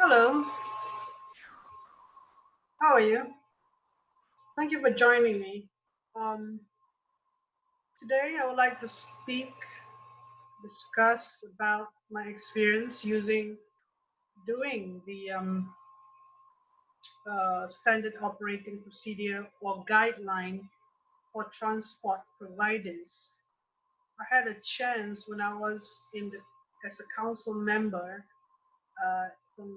Hello, how are you? Thank you for joining me. Um, Today, I would like to discuss about my experience doing the standard operating procedure or guideline for transport providers. I had a chance when I was as a council member uh, from,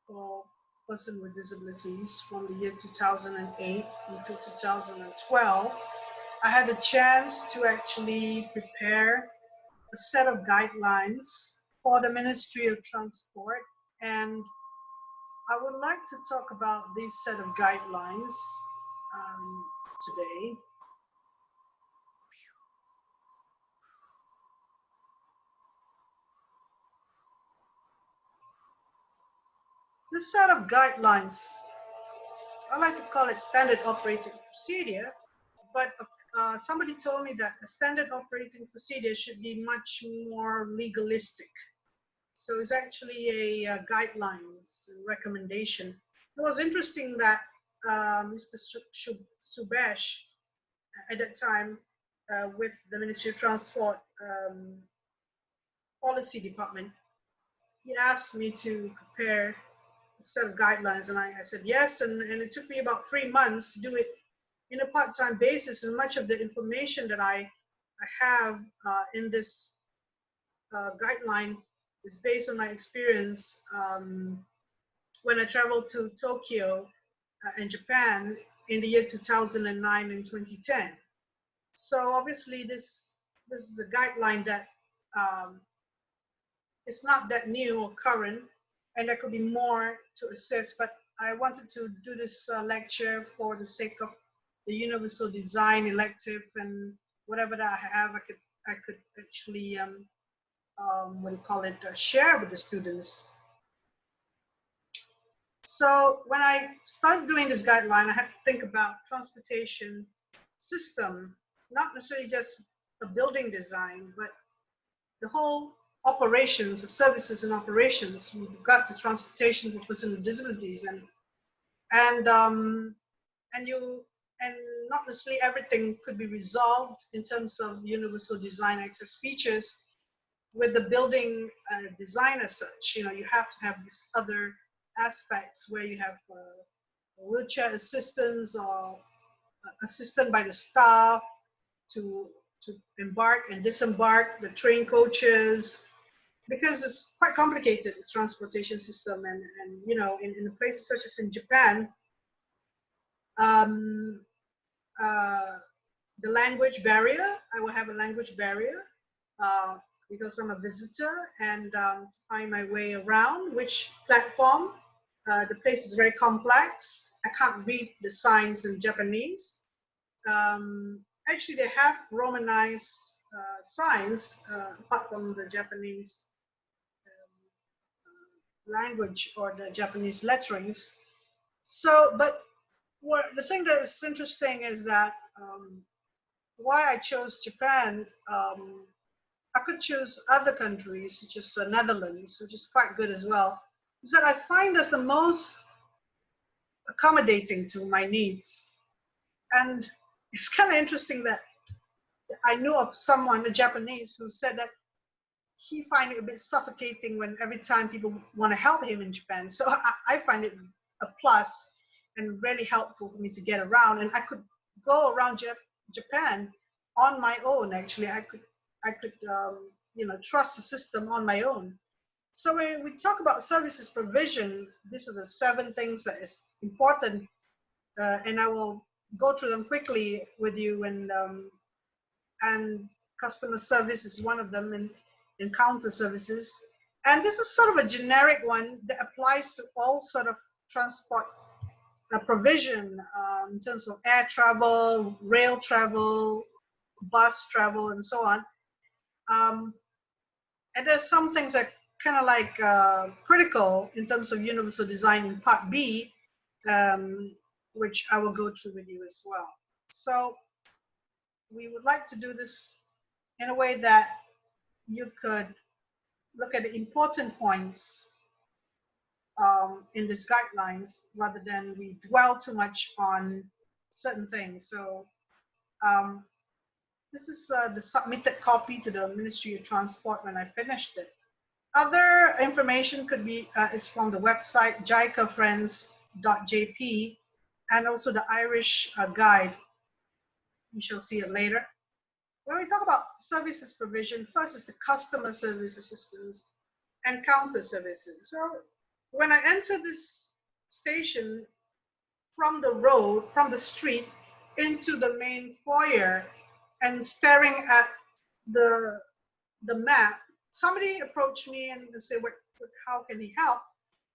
for person with disabilities from the year 2008 until 2012. I had a chance to actually prepare a set of guidelines for the Ministry of Transport, and I would like to talk about this set of guidelines today. This set of guidelines, I like to call it standard operating procedure, but somebody told me that a standard operating procedure should be much more legalistic. So it's actually a guidelines recommendation. It was interesting that Mr. Subesh at that time with the Ministry of Transport Policy Department, he asked me to prepare a set of guidelines, and I said yes, and it took me about 3 months to do it in a part-time basis, and much of the information that I have in this guideline is based on my experience when I traveled to Tokyo in Japan in the year 2009 and 2010. So obviously this is a guideline that um, it's not that new or current, and there could be more to assess. But I wanted to do this lecture for the sake of the universal design elective and whatever that I have, I could actually what do you call it, share with the students. So when I started doing this guideline, I had to think about transportation system, not necessarily just a building design, but the whole operations, the services and operations with regard to transportation for persons with disabilities, and um, and you and not necessarily everything could be resolved in terms of universal design access features with the building design as such. You know, you have to have these other aspects where you have wheelchair assistance or assistance by the staff to to embark and disembark the train coaches, because it's quite complicated, the transportation system. And you know, in places such as in Japan, um, uh, the language barrier, I will have a language barrier uh, because I'm a visitor, and to find my way around which platform. The place is very complex. I can't read the signs in Japanese. Actually, they have Romanized signs apart from the Japanese language or the Japanese letterings. So, but the thing that is interesting is that why I chose Japan. I could choose other countries, such as Netherlands, which is quite good as well. Is that I find as the most accommodating to my needs. And it's kind of interesting that I knew of someone, a Japanese, who said that he find it a bit suffocating when every time people want to help him in Japan. So I find it a plus and really helpful for me to get around. And I could go around Japan on my own. Actually, I could you know, trust the system on my own. So when we talk about services provision, these are the 7 things that is important, and I will go through them quickly with you. And customer service is one of them, and counter services. And this is sort of a generic one that applies to all sort of transport provision in terms of air travel, rail travel, bus travel, and so on. Um, and there's some things that kind of like critical in terms of universal design in part B, um, which I will go through with you as well. So we would like to do this in a way that you could look at the important points in these guidelines rather than we dwell too much on certain things. So um, this is the submitted copy to the Ministry of Transport when I finished it. Other information could be is from the website jicafriends.jp and also the Irish guide. We shall see it later. When we talk about services provision, first is the customer service assistance and counter services. So when I enter this station from the road, from the street into the main foyer and staring at the map, somebody approached me and said, how can he help?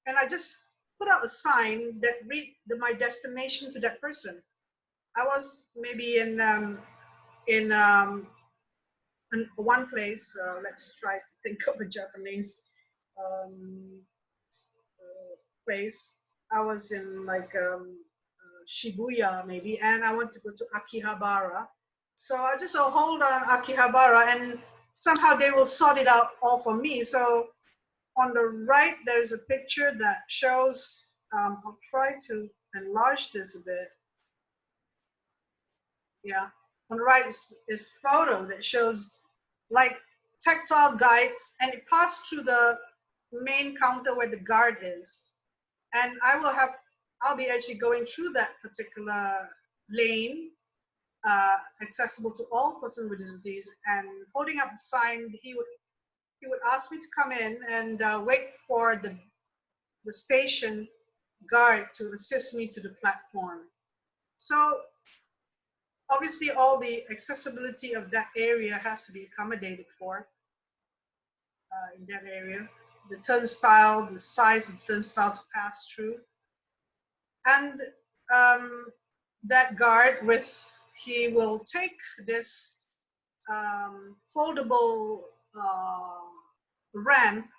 And I just put out a sign that read my destination to that person. I was maybe in one place. Let's try to think of a Japanese um, place. I was in like Shibuya maybe, and I want to go to Akihabara. So I just hold on Akihabara, and somehow they will sort it out all for me. So on the right, there's a picture that shows, I'll try to enlarge this a bit. Yeah, on the right is photo that shows like tactile guides, and it passed through the main counter where the guard is. And I'll be actually going through that particular lane, accessible to all persons with disabilities, and holding up the sign. He would ask me to come in and wait for the station guard to assist me to the platform. So obviously all the accessibility of that area has to be accommodated for in that area. The turnstile, the size of the turnstile to pass through. And that guard he will take this foldable ramp.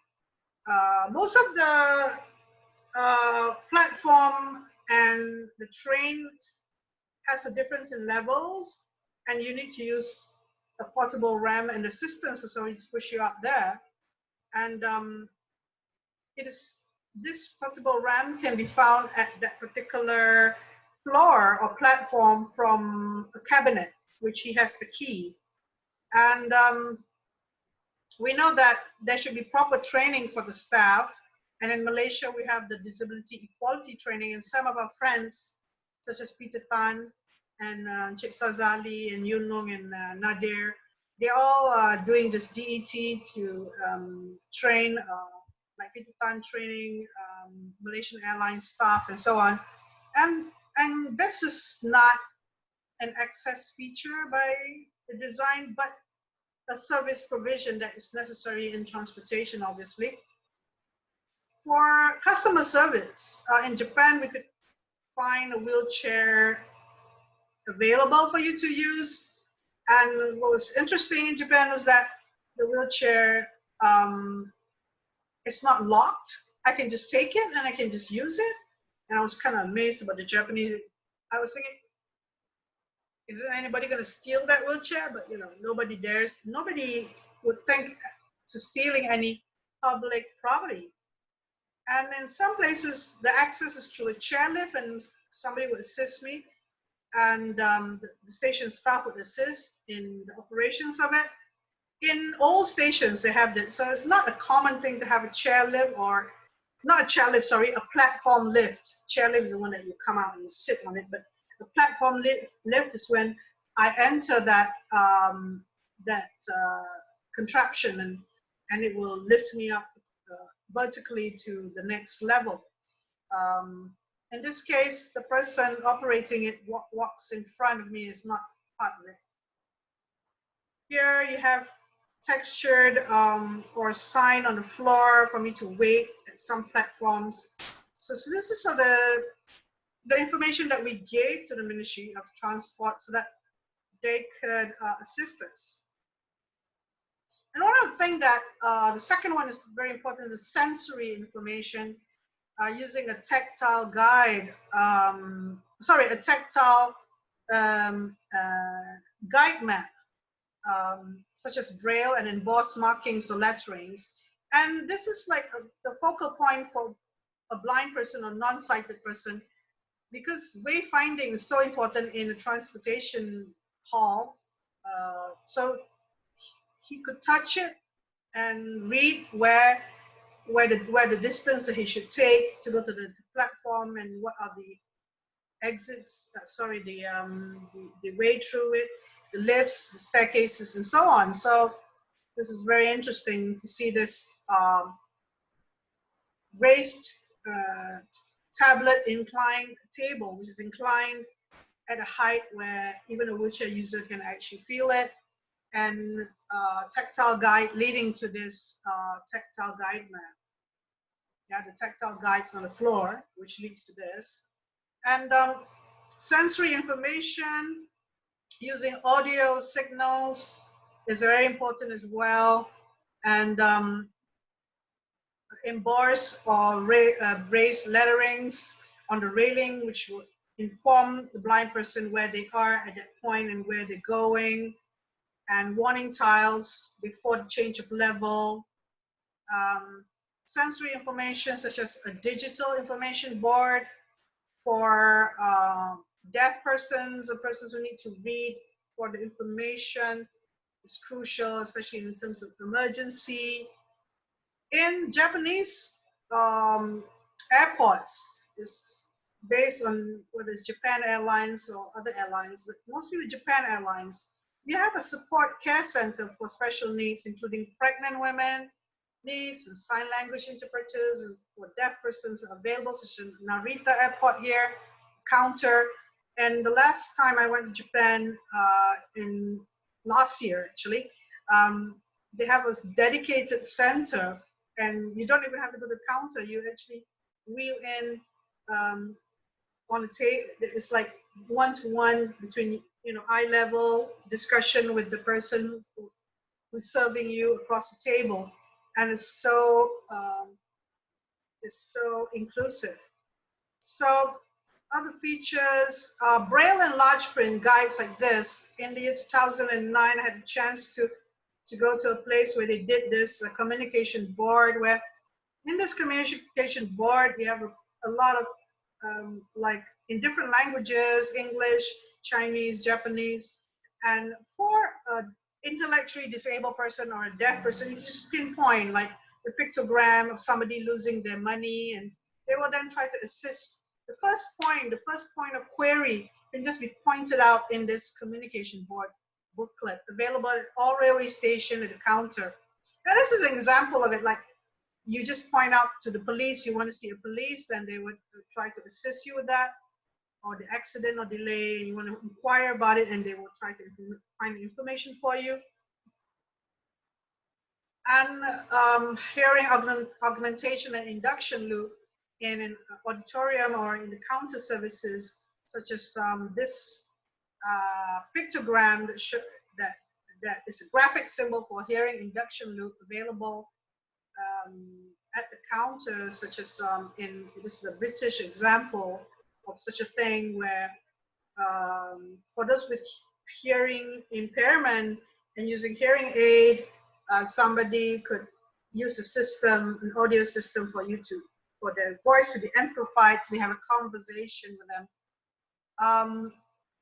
Most of the platform and the train has a difference in levels, and you need to use a portable ramp and assistance for somebody to push you up there. And this portable ramp can be found at that particular floor or platform from a cabinet, which he has the key. And we know that there should be proper training for the staff. And in Malaysia, we have the disability equality training, and some of our friends, such as Peter Tan and Cik Sazali and Yunung and Nadir, they're all doing this DET to train, like Peter Tan training Malaysian Airlines staff and so on. And this is not an access feature by the design, but a service provision that is necessary in transportation, obviously. For customer service, in Japan, we could find a wheelchair available for you to use. And what was interesting in Japan was that the wheelchair is not locked. I can just take it and I can just use it. And I was kind of amazed about the Japanese. I was thinking, isn't anybody going to steal that wheelchair? But nobody dares. Nobody would think to stealing any public property. And in some places, the access is through a chairlift, and somebody would assist me, and the station staff would assist in the operations of it. In all stations, they have this, so it's not a common thing to have a chairlift, or not a chairlift, sorry, a platform lift. Chairlift is the one that you come out and you sit on it, but the platform lift is when I enter that contraption, and it will lift me up vertically to the next level. In this case, the person operating it walks in front of me, is not part of it. Here you have textured or sign on the floor for me to wait at some platforms. So this is the information that we gave to the Ministry of Transport so that they could assist us. And one of the things that the second one is very important, the sensory information, using a tactile guide, a tactile guide map, such as braille and embossed markings or letterings. And this is like the focal point for a blind person or non-sighted person, because wayfinding is so important in a transportation hall. So he could touch it and read where the distance that he should take to go to the platform, and what are the exits, sorry, the way through it, the lifts, the staircases, and so on. So this is very interesting to see this raised uh, tablet inclined table, which is inclined at a height where even a wheelchair user can actually feel it, and tactile guide leading to this tactile guide map. Yeah, the tactile guides on the floor, which leads to this. And sensory information using audio signals is very important as well. And emboss or raised letterings on the railing, which will inform the blind person where they are at that point and where they're going, and warning tiles before the change of level. Sensory information such as a digital information board for deaf persons or persons who need to read for the information is crucial, especially in terms of emergency. In Japanese airports, is based on whether it's Japan Airlines or other airlines, but mostly the Japan Airlines. We have a support care center for special needs, including pregnant women, needs, and sign language interpreters, and for deaf persons available, such as Narita Airport here, counter. And the last time I went to Japan, in last year actually, they have a dedicated center, and you don't even have to go to the counter. You actually wheel in on the table. It's like one-to-one between, eye level discussion with the person who's serving you across the table, and it's so inclusive. So other features, braille and large print guides like this. In the year 2009, I had a chance to go to a place where they did this communication board, where in this communication board, you have a lot of like in different languages, English, Chinese, Japanese, and for an intellectually disabled person or a deaf person, you just pinpoint like the pictogram of somebody losing their money, and they will then try to assist. The first point of query can just be pointed out in this communication board booklet, available at all railway station at the counter. Now, this is an example of it. Like, you just point out to the police, you want to see a police, then they would try to assist you with that, or the accident or delay, you want to inquire about it, and they will try to find information for you. And hearing augmentation and induction loop in an auditorium or in the counter services, such as this pictogram that is a graphic symbol for hearing induction loop, available at the counter, such as this is a British example of such a thing, where for those with hearing impairment and using hearing aid, somebody could use a system, an audio system for for their voice to be amplified, to have a conversation with them.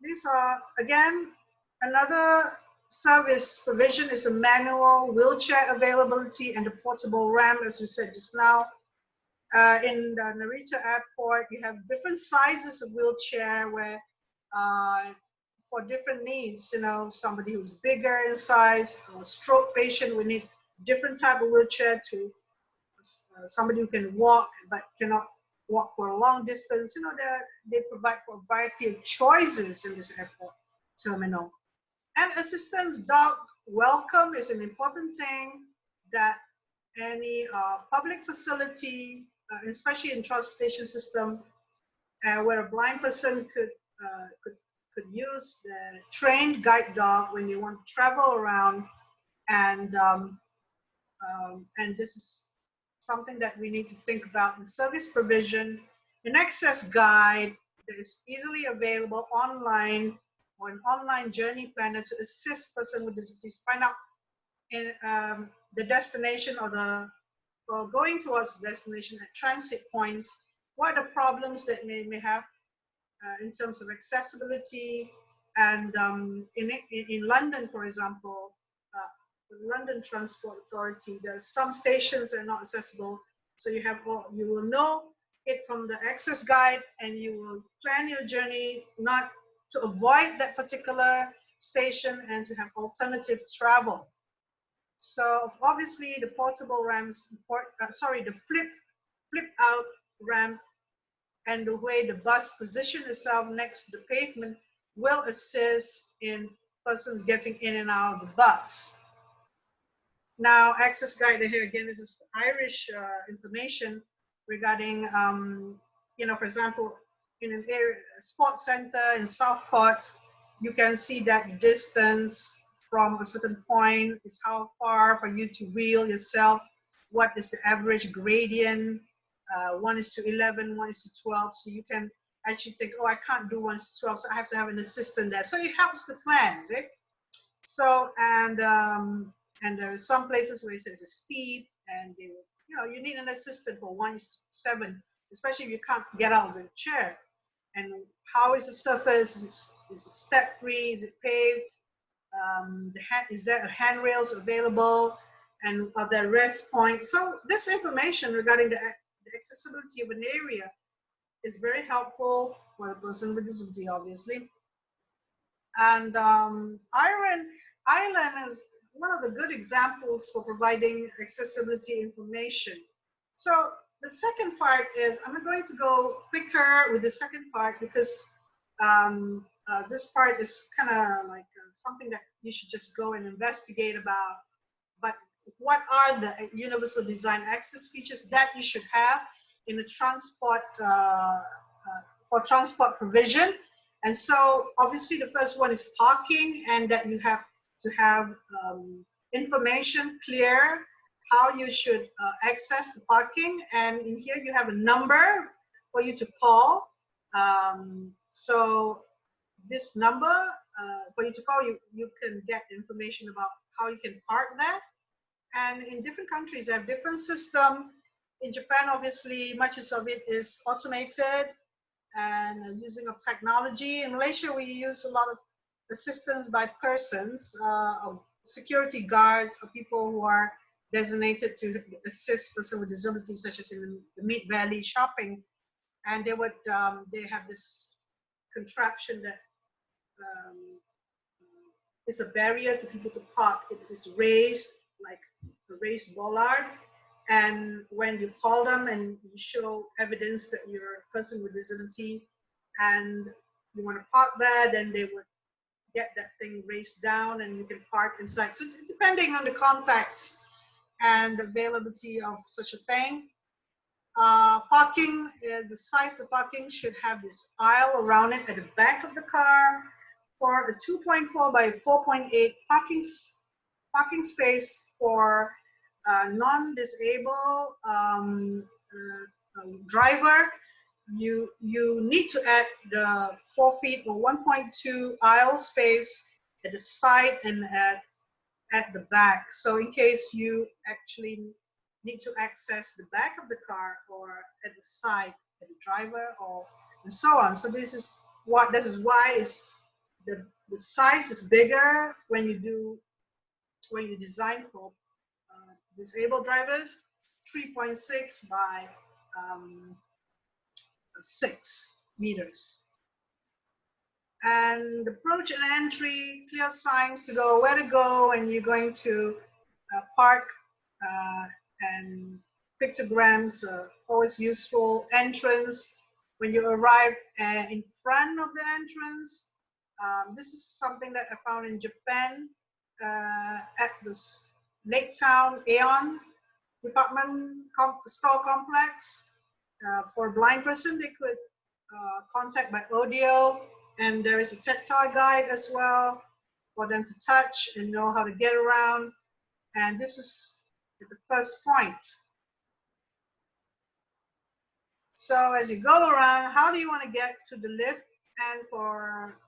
These are, again, another service provision is a manual wheelchair availability and the portable ramp, as we said just now. In the Narita Airport, you have different sizes of wheelchair where for different needs, somebody who's bigger in size, a stroke patient would need different type of wheelchair to somebody who can walk but cannot walk for a long distance. They provide for a variety of choices in this airport terminal. And assistance dog welcome is an important thing that any public facility, especially in transportation system, where a blind person could use the trained guide dog when they want to travel around, and this is something that we need to think about in service provision. An access guide that is easily available online, or an online journey planner to assist person with disabilities find out in the destination or the or going towards the destination at transit points, what are the problems that may have in terms of accessibility. And in London, for example, the London Transport Authority, there's some stations that are not accessible. So you will know it from the access guide, and you will plan your journey not to avoid that particular station and to have alternative travel. So obviously the portable ramps, the flip out ramp, and the way the bus positions itself next to the pavement will assist in persons getting in and out of the bus. Now, access guide here again, this is Irish information regarding, for example, in an area, sports center in Southports, you can see that distance from a certain point is how far for you to wheel yourself, what is the average gradient, 1:11, 1:12, so you can actually think, oh, I can't do 1:12, so I have to have an assistant there. So it helps to plan, is it? So, and there are some places where it says it's steep, and you need an assistant for 1:7, especially if you can't get out of the chair. And how is the surface? Is it step free? Is it paved? Is there handrails available? And are there rest points? So this information regarding the accessibility of an area is very helpful for a person with disability, obviously. And Ireland is one of the good examples for providing accessibility information. So the second part is, I'm going to go quicker with the second part because this part is kind of like something that you should just go and investigate about. But what are the universal design access features that you should have in a transport for transport provision? And so obviously the first one is parking, and that you have to have information clear how you should access the parking. And in here you have a number for you to call. So this number for you to call, you can get information about how you can park there. And in different countries, they have different system. In Japan, obviously, much of it is automated and using of technology. In Malaysia, we use a lot of assistance by persons, security guards, or people who are designated to assist persons with disabilities, such as in the Mid Valley shopping. And they have this contraption that is a barrier to people to park. It is raised, like a raised bollard. And when you call them and you show evidence that you're a person with disability and you want to park there, then they would get that thing raised down and you can park inside. So depending on the context and availability of such a thing. Parking, the size of the parking should have this aisle around it at the back of the car for a 2.4 by 4.8 parking space for non-disabled driver. You need to add the 4 feet or 1.2 aisle space at the side and at the back. So in case you actually need to access the back of the car or at the side at the driver and so on. So this is why the size is bigger when you design for disabled drivers, 3.6 by 6 meters. And approach and entry, clear signs to go where to go, and you're going to park, and pictograms are always useful. Entrance, when you arrive in front of the entrance. This is something that I found in Japan at this Lake Town Aeon department store complex. For a blind person, they could contact by audio, and there is a tactile guide as well for them to touch and know how to get around. And this is the first point. So as you go around, how do you want to get to the lift? And for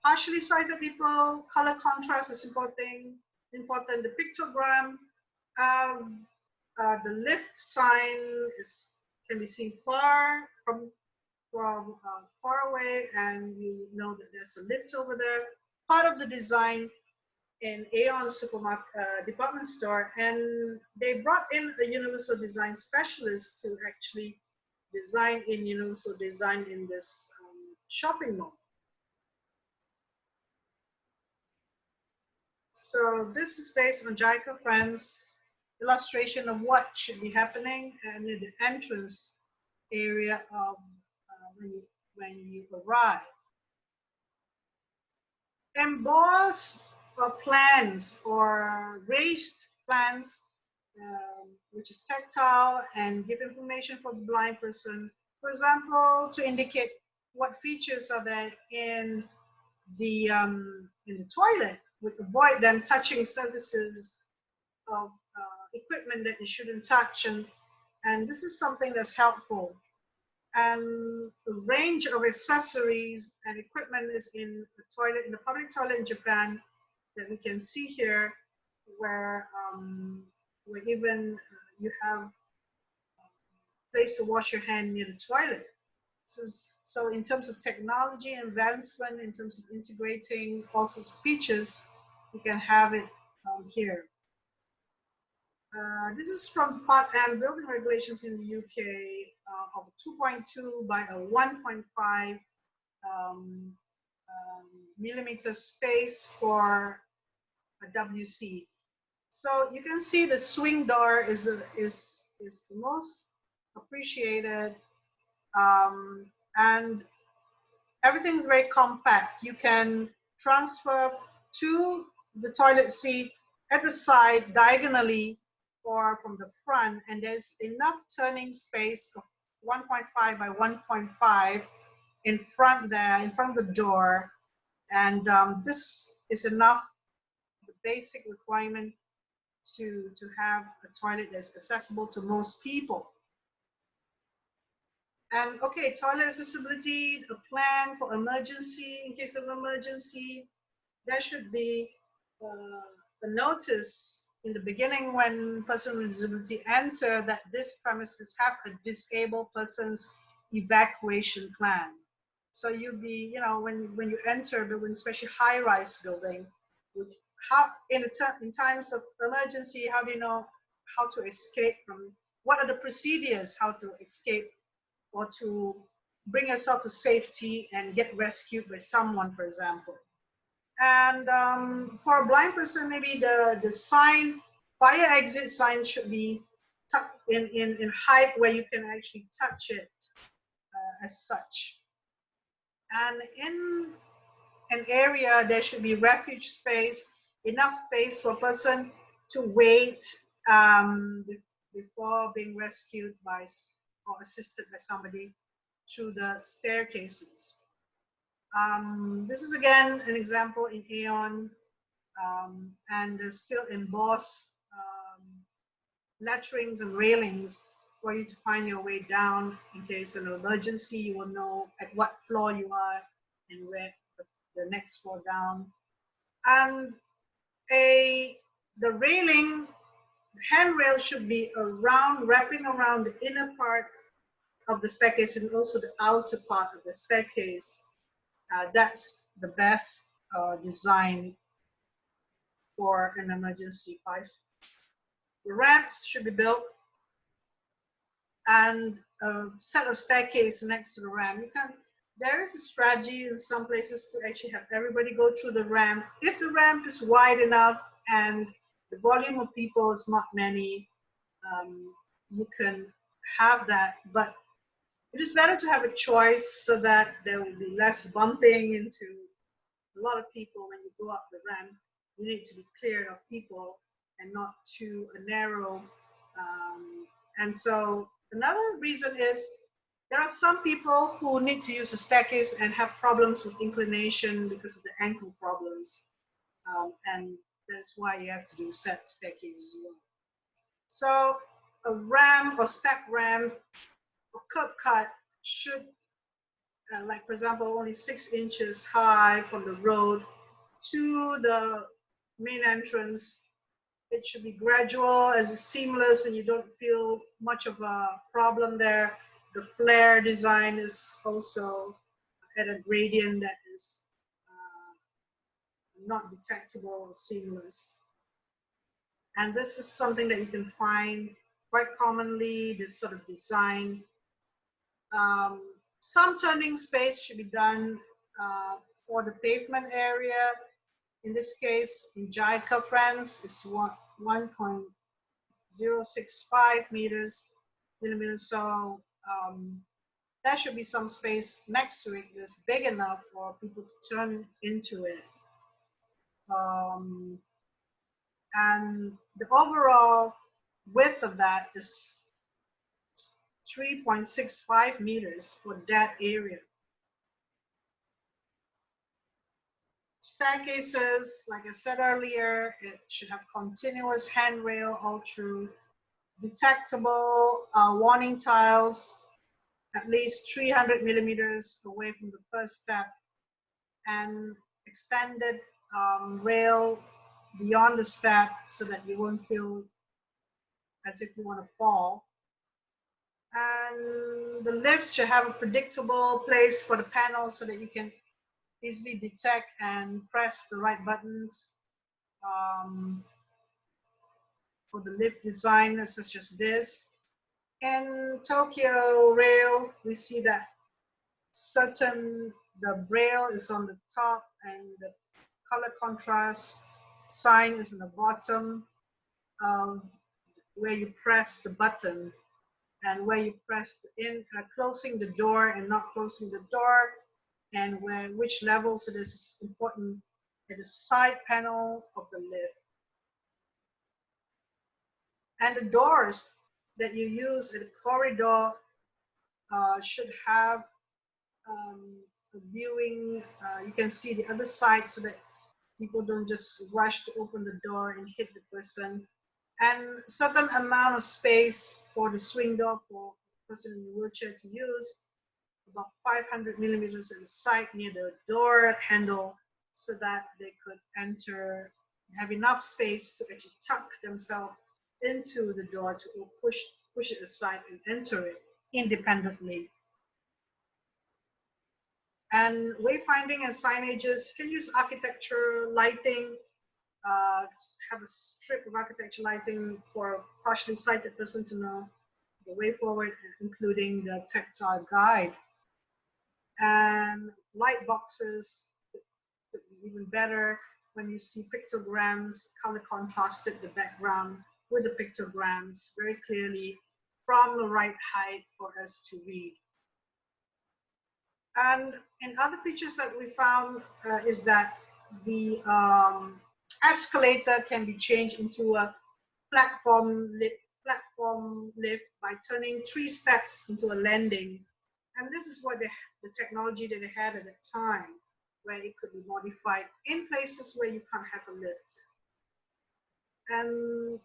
partially sighted people, color contrast is important. The pictogram The lift sign can be seen from far away, and you know that there's a lift over there. Part of the design in Aeon supermarket department store, and they brought in a universal design specialist to actually design in universal design in this shopping mall. So this is based on Jaika Friend's illustration of what should be happening and in the entrance area of when you arrive. Emboss plans or raised plans, which is tactile and give information for the blind person. For example, to indicate what features are there in the toilet, would avoid them touching surfaces of equipment that you shouldn't touch, and this is something that's helpful. And the range of accessories and equipment is in the toilet, in the public toilet in Japan, that we can see here, where even you have a place to wash your hand near the toilet. So in terms of technology advancement, in terms of integrating all sorts of features, you can have it here. This is from Part M building regulations in the UK of 2.2 by a 1.5 um, millimeter space for a WC. So you can see the swing door is the most appreciated, and everything is very compact. You can transfer to the toilet seat at the side diagonally or from the front, and there's enough turning space of 1.5 by 1.5 in front there, in front of the door, and this is enough, the basic requirement to have a toilet that's accessible to most people. And okay, toilet accessibility, a plan for emergency, in case of emergency, there should be a notice in the beginning when person with disability enter that this premises have a disabled person's evacuation plan. So you'll be, when you enter a building, especially high-rise building, how in times of emergency, how do you know how to escape from, what are the procedures, how to escape or to bring yourself to safety and get rescued by someone, for example. And for a blind person, maybe the sign, fire exit sign should be in height where you can actually touch it as such. And in an area, there should be refuge space, enough space for a person to wait before being rescued by or assisted by somebody through the staircases. This is again an example in Aeon, and there's still embossed letterings and railings for you to find your way down in case of an emergency. You will know at what floor you are and where the next floor down. And the railing, handrail should be wrapping around the inner part of the staircase and also the outer part of the staircase. That's the best design for an emergency fire. The ramps should be built and a set of staircase next to the ramp. There is a strategy in some places to actually have everybody go through the ramp. If the ramp is wide enough and the volume of people is not many, you can have that. But it is better to have a choice so that there will be less bumping into a lot of people when you go up the ramp. You need to be clear of people and not too narrow. And so another reason is there are some people who need to use a staircase and have problems with inclination because of the ankle problems. And that's why you have to do staircases as well. So a ramp or step ramp or curb cut should, like for example, only 6 inches high from the road to the main entrance. it should be gradual, as it's seamless, and you don't feel much of a problem there. The flare design is also at a gradient that is not detectable or seamless. And this is something that you can find quite commonly, this sort of design. Some turning space should be done for the pavement area. In this case, in JICA, France, it's 1.065 millimeters. So there should be some space next to it that's big enough for people to turn into it. And the overall width of that is 3.65 meters for that area. Staircases, like I said earlier, it should have continuous handrail all through, detectable warning tiles, at least 300 millimeters away from the first step, and extended rail beyond the step so that you won't feel as if you want to fall. And the lifts should have a predictable place for the panel so that you can easily detect and press the right buttons for the lift design, such as this. In Tokyo Rail, we see that the braille is on the top and the color contrast sign is in the bottom, where you press the button, and where you press closing the door and not closing the door, and which levels it is important at the side panel of the lift. And the doors that you use in the corridor should have a viewing. You can see the other side so that people don't just rush to open the door and hit the person. And certain amount of space for the swing door for a person in a wheelchair to use, about 500 millimeters at the side near the door handle, so that they could enter, have enough space to actually tuck themselves into the door to push it aside and enter it independently. And wayfinding and signages, you can use architecture lighting, have a strip of architecture lighting for a partially sighted person to know the way forward, including the tactile guide. And light boxes could be even better when you see pictograms, color contrasted the background with the pictograms very clearly from the right height for us to read. And in other features that we found is that the escalator can be changed into a platform lift by turning 3 steps into a landing. And this is what the technology that they had at the time, where it could be modified in places where you can't have a lift. And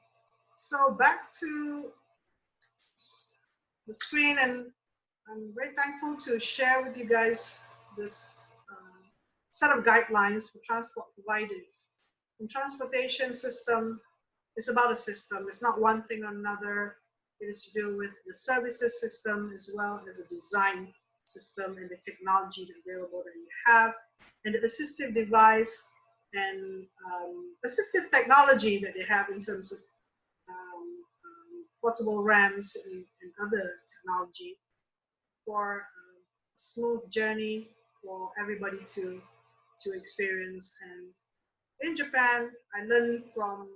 so back to the screen, and I'm very thankful to share with you guys this set of guidelines for transport providers. In transportation system, it's about a system. It's not one thing or another. It is to do with the services system as well as the design system and the technology available that you have, and the assistive device and assistive technology that they have in terms of portable ramps and other technology for a smooth journey for everybody to experience. And in Japan, I learned from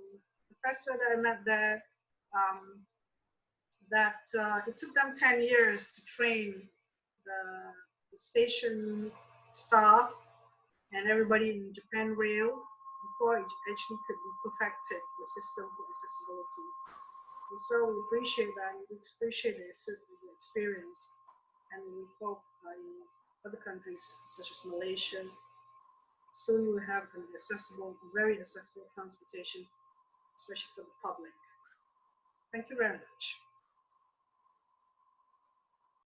a professor that I met there that it took them 10 years to train the station staff and everybody in Japan Rail before it actually could be perfected, the system for accessibility. And so we appreciate that, we appreciate the experience, and we hope in other countries such as Malaysia, soon we'll have an accessible, very accessible transportation, especially for the public. Thank you very much.